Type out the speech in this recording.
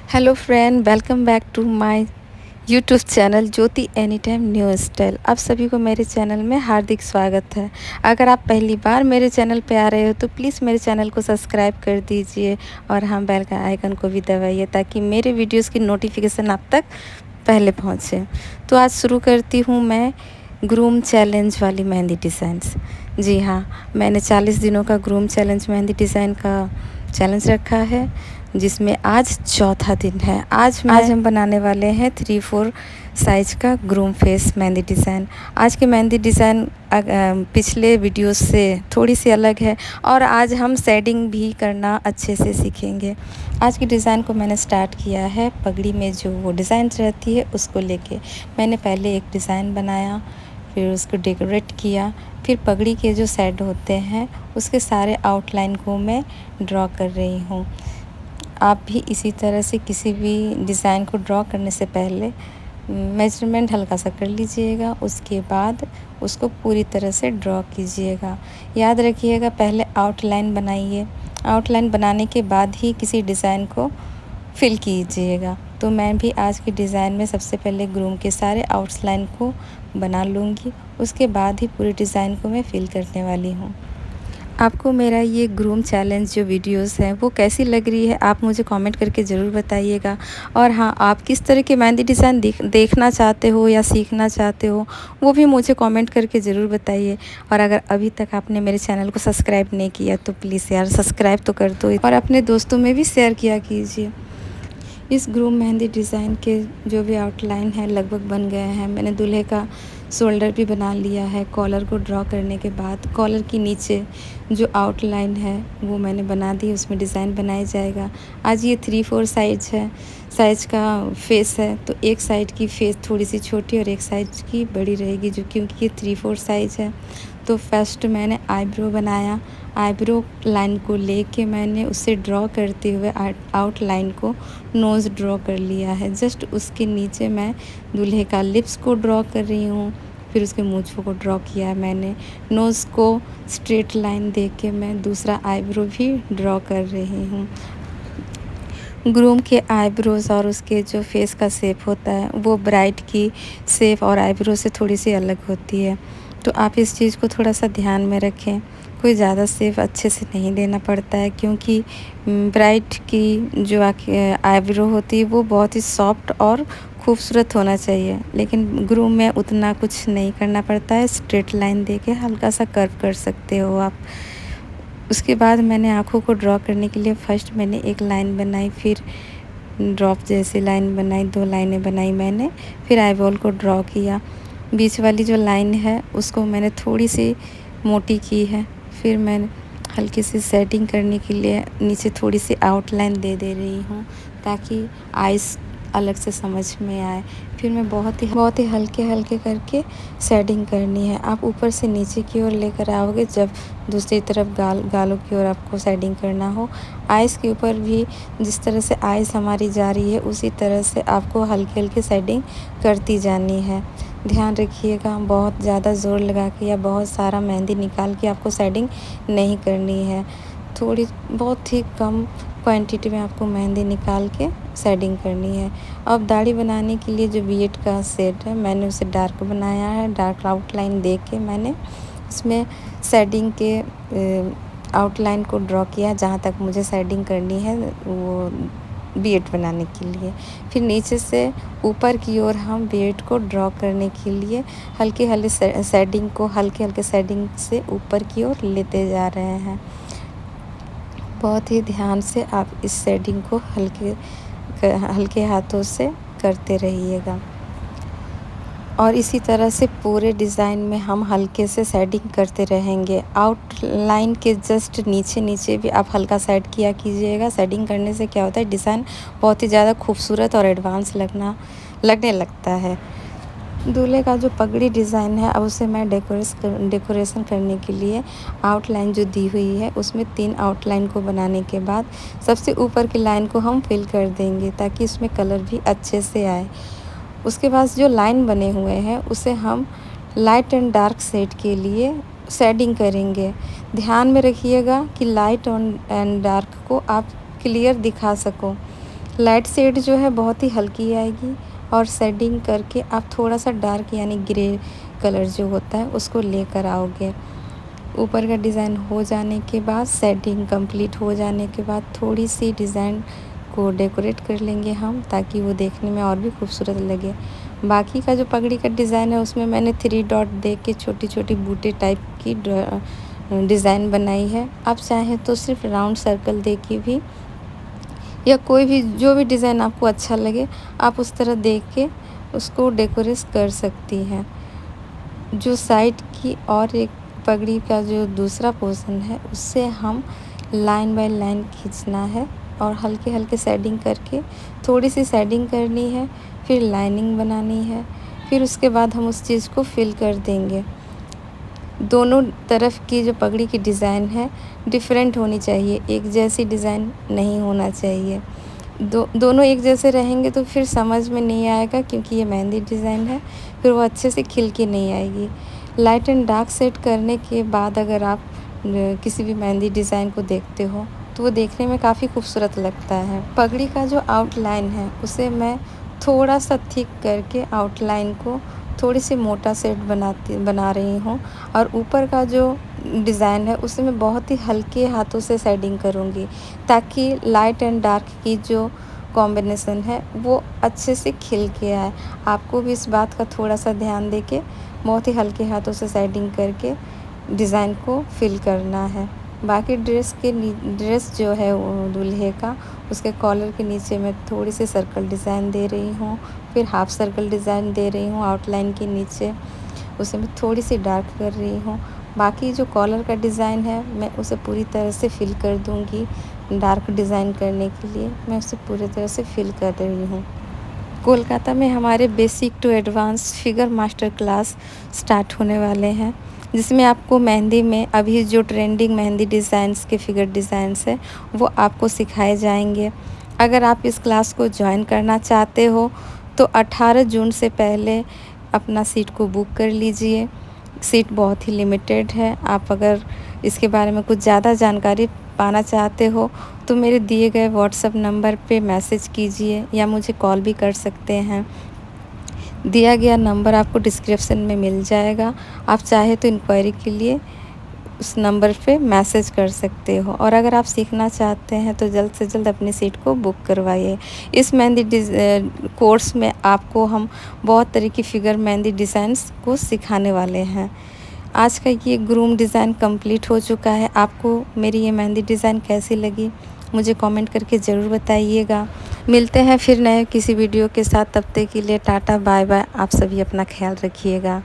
Hello friend, welcome back to my YouTube channel Jyoti any time new style. आप सभी को मेरे चैनल में हार्दिक स्वागत है। अगर आप पहली बार मेरे चैनल पे आ रहे हो तो प्लीज़ मेरे चैनल को सब्सक्राइब कर दीजिए और हाँ, बेल का आइकन को भी दबाइए ताकि मेरे वीडियोस की नोटिफिकेशन आप तक पहले पहुँचे। तो आज शुरू करती हूँ मैं ग्रूम चैलेंज वाली मेहंदी डिज़ाइंस। जी हाँ, मैंने 40 दिनों का ग्रूम चैलेंज मेहंदी डिज़ाइन का चैलेंज रखा है, जिसमें आज चौथा दिन है। आज हम बनाने वाले हैं 3-4 साइज़ का ग्रूम फेस मेहंदी डिज़ाइन। आज की मेहंदी डिज़ाइन पिछले वीडियो से थोड़ी सी अलग है और आज हम शेडिंग भी करना अच्छे से सीखेंगे। आज की डिज़ाइन को मैंने स्टार्ट किया है पगड़ी में जो वो डिज़ाइन रहती है उसको लेके। मैंने पहले एक डिज़ाइन बनाया, फिर उसको डेकोरेट किया, फिर पगड़ी के जो सेट होते हैं उसके सारे आउटलाइन को मैं ड्रॉ कर रही हूँ। आप भी इसी तरह से किसी भी डिज़ाइन को ड्रॉ करने से पहले मेजरमेंट हल्का सा कर लीजिएगा, उसके बाद उसको पूरी तरह से ड्रॉ कीजिएगा। याद रखिएगा, पहले आउटलाइन बनाइए, आउटलाइन बनाने के बाद ही किसी डिज़ाइन को फिल कीजिएगा। तो मैं भी आज की डिज़ाइन में सबसे पहले ग्रूम के सारे आउटलाइन को बना लूँगी, उसके बाद ही पूरी डिज़ाइन को मैं फिल करने वाली हूँ। आपको मेरा ये ग्रूम चैलेंज जो वीडियोस हैं वो कैसी लग रही है, आप मुझे कमेंट करके ज़रूर बताइएगा। और हाँ, आप किस तरह के मेहंदी डिज़ाइन देखना चाहते हो या सीखना चाहते हो वो भी मुझे कमेंट करके ज़रूर बताइए। और अगर अभी तक आपने मेरे चैनल को सब्सक्राइब नहीं किया तो प्लीज़ यार सब्सक्राइब तो कर दो और अपने दोस्तों में भी शेयर किया कीजिए। इस ग्रूम मेहंदी डिज़ाइन के जो भी आउटलाइन है लगभग बन गए हैं। मैंने दूल्हे का शोल्डर भी बना लिया है। कॉलर को ड्रॉ करने के बाद कॉलर के नीचे जो आउटलाइन है वो मैंने बना दी, उसमें डिज़ाइन बनाया जाएगा। आज ये 3-4 साइज़ का फेस है, तो एक साइड की फेस थोड़ी सी छोटी और एक साइड की बड़ी रहेगी, जो क्योंकि ये 3-4 साइज़ है। तो फर्स्ट मैंने आईब्रो बनाया। आईब्रो लाइन को लेके मैंने उससे ड्रॉ करते हुए आउटलाइन को नोज़ ड्रॉ कर लिया है। जस्ट उसके नीचे मैं दूल्हे का लिप्स को ड्रॉ कर रही हूँ, फिर उसके मूंछों को ड्रॉ किया है मैंने। नोज़ को स्ट्रेट लाइन दे के मैं दूसरा आईब्रो भी ड्रॉ कर रही हूँ। ग्रूम के आईब्रोज़ और उसके जो फेस का शेप होता है वो ब्राइड की शेप और आईब्रो से थोड़ी सी अलग होती है, तो आप इस चीज़ को थोड़ा सा ध्यान में रखें। कोई ज़्यादा शेप अच्छे से नहीं देना पड़ता है, क्योंकि ब्राइड की जो आईब्रो होती है वो बहुत ही सॉफ्ट और खूबसूरत होना चाहिए, लेकिन ग्रूम में उतना कुछ नहीं करना पड़ता है। स्ट्रेट लाइन दे के हल्का सा कर्व कर सकते हो आप। उसके बाद मैंने आँखों को ड्रॉ करने के लिए फर्स्ट मैंने एक लाइन बनाई, फिर ड्रॉप जैसी लाइन बनाई, 2 लाइनें बनाई मैंने, फिर आईबॉल को ड्रॉ किया। बीच वाली जो लाइन है उसको मैंने थोड़ी सी मोटी की है, फिर मैंने हल्की सी सेटिंग करने के लिए नीचे थोड़ी सी आउटलाइन दे रही हूँ ताकि आइज़ अलग से समझ में आए। फिर मैं बहुत ही हल्के करके शेडिंग करनी है। आप ऊपर से नीचे की ओर लेकर आओगे जब दूसरी तरफ गालों की ओर आपको शेडिंग करना हो। आइज़ के ऊपर भी जिस तरह से आइज़ हमारी जा रही है उसी तरह से आपको हल्की शेडिंग करती जानी है। ध्यान रखिएगा, बहुत ज़्यादा ज़ोर लगा के या बहुत सारा मेहंदी निकाल के आपको शेडिंग नहीं करनी है। थोड़ी बहुत ही कम क्वांटिटी में आपको मेहंदी निकाल के शेडिंग करनी है। अब दाढ़ी बनाने के लिए जो बीएड का सेट है मैंने उसे डार्क बनाया है। डार्क आउटलाइन दे के मैंने उसमें शेडिंग के आउटलाइन को ड्रॉ किया जहाँ तक मुझे शेडिंग करनी है वो बीएड बनाने के लिए। फिर नीचे से ऊपर की ओर हम बीएड को ड्रॉ करने के लिए हल्के शेडिंग से ऊपर की ओर लेते जा रहे हैं। बहुत ही ध्यान से आप इस शेडिंग को हल्के हाथों से करते रहिएगा और इसी तरह से पूरे डिज़ाइन में हम हल्के से शेडिंग करते रहेंगे। आउटलाइन के जस्ट नीचे भी आप हल्का सेट किया कीजिएगा। शेडिंग करने से क्या होता है, डिज़ाइन बहुत ही ज़्यादा खूबसूरत और एडवांस लगने लगता है। दूल्हे का जो पगड़ी डिज़ाइन है अब उसे मैं डेकोरेशन करने के लिए आउटलाइन जो दी हुई है उसमें 3 आउटलाइन को बनाने के बाद सबसे ऊपर की लाइन को हम फिल कर देंगे ताकि उसमें कलर भी अच्छे से आए। उसके बाद जो लाइन बने हुए हैं उसे हम लाइट एंड डार्क शेड के लिए शेडिंग करेंगे। ध्यान में रखिएगा कि लाइट एंड डार्क को आप क्लियर दिखा सको। लाइट शेड जो है बहुत ही हल्की आएगी और शेडिंग करके आप थोड़ा सा डार्क यानी ग्रे कलर जो होता है उसको लेकर आओगे। ऊपर का डिज़ाइन हो जाने के बाद, शेडिंग कंप्लीट हो जाने के बाद थोड़ी सी डिज़ाइन को डेकोरेट कर लेंगे हम, ताकि वो देखने में और भी खूबसूरत लगे। बाकी का जो पगड़ी का डिज़ाइन है उसमें मैंने 3 डॉट दे के छोटी छोटी बूटे टाइप की डिज़ाइन बनाई है। आप चाहें तो सिर्फ राउंड सर्कल दे के भी, या कोई भी जो भी डिज़ाइन आपको अच्छा लगे आप उस तरह दे के उसको डेकोरेट कर सकती हैं। जो साइड की और एक पगड़ी का जो दूसरा पोर्शन है उससे हम लाइन बाय लाइन खींचना है और हल्के हल्के शेडिंग करके, थोड़ी सी शेडिंग करनी है, फिर लाइनिंग बनानी है, फिर उसके बाद हम उस चीज़ को फिल कर देंगे। दोनों तरफ की जो पगड़ी की डिज़ाइन है डिफरेंट होनी चाहिए, एक जैसी डिज़ाइन नहीं होना चाहिए। दोनों एक जैसे रहेंगे तो फिर समझ में नहीं आएगा, क्योंकि ये मेहंदी डिज़ाइन है, फिर वो अच्छे से खिल के नहीं आएगी। लाइट एंड डार्क सेट करने के बाद अगर आप किसी भी मेहंदी डिज़ाइन को देखते हो तो वो देखने में काफ़ी खूबसूरत लगता है। पगड़ी का जो आउटलाइन है उसे मैं थोड़ा सा थिक करके आउटलाइन को थोड़ी सी मोटा सेट बना रही हूँ, और ऊपर का जो डिज़ाइन है उसे मैं बहुत ही हल्के हाथों से शेडिंग करूँगी, ताकि लाइट एंड डार्क की जो कॉम्बिनेशन है वो अच्छे से खिल के आए। आपको भी इस बात का थोड़ा सा ध्यान दे के बहुत ही हल्के हाथों से शेडिंग करके डिज़ाइन को फिल करना है। बाकी ड्रेस जो है वो दूल्हे का, उसके कॉलर के नीचे मैं थोड़ी सी सर्कल डिज़ाइन दे रही हूँ, फिर हाफ सर्कल डिज़ाइन दे रही हूँ आउटलाइन के नीचे, उसे मैं थोड़ी सी डार्क कर रही हूँ। बाकी जो कॉलर का डिज़ाइन है मैं उसे पूरी तरह से फिल कर दूँगी। डार्क डिज़ाइन करने के लिए मैं उसे पूरी तरह से फिल कर रही हूँ। कोलकाता में हमारे basic to advance figure master class start होने वाले हैं, जिसमें आपको मेहंदी में अभी जो ट्रेंडिंग मेहंदी डिज़ाइंस के फिगर डिज़ाइंस है वो आपको सिखाए जाएंगे। अगर आप इस क्लास को ज्वाइन करना चाहते हो तो 18 जून से पहले अपना सीट को बुक कर लीजिए। सीट बहुत ही लिमिटेड है। आप अगर इसके बारे में कुछ ज़्यादा जानकारी पाना चाहते हो तो मेरे दिए गए व्हाट्सएप नंबर पे मैसेज कीजिए या मुझे कॉल भी कर सकते हैं। दिया गया नंबर आपको डिस्क्रिप्शन में मिल जाएगा। आप चाहे तो इंक्वायरी के लिए उस नंबर पे मैसेज कर सकते हो, और अगर आप सीखना चाहते हैं तो जल्द से जल्द अपनी सीट को बुक करवाइए। इस मेहंदी कोर्स में आपको हम बहुत तरह की फिगर मेहंदी डिज़ाइंस को सिखाने वाले हैं। आज का ये ग्रूम डिज़ाइन कंप्लीट हो चुका है। आपको मेरी ये मेहंदी डिज़ाइन कैसी लगी मुझे कमेंट करके ज़रूर बताइएगा। मिलते हैं फिर नए किसी वीडियो के साथ, तब तक के लिए टाटा बाय बाय। आप सभी अपना ख्याल रखिएगा।